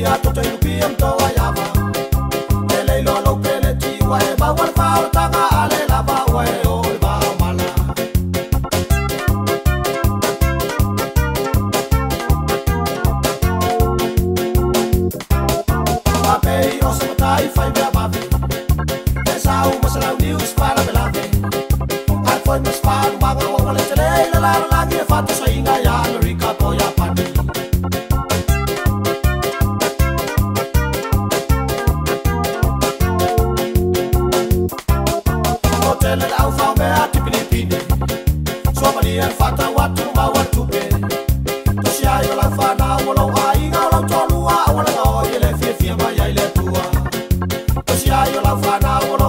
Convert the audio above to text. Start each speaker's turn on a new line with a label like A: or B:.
A: ia to te lupi am to ayava le le lo lo pele ti wa e ba wal fa o tanga ale la ba wa e o ba mala ba pe o se tai fai ba ba e sa o mo sa news para be la ve ai foi mas fa ba ga o le tele la ge fa to sa inga ya rica to ya pa le au fa me ati Pilipine so mali e fata watu ma watu pe to sia yo la fa na wo lo ai ga lo tonu a wo la o ye le fie fie ma ya le tua to sia yo la fa na wo lo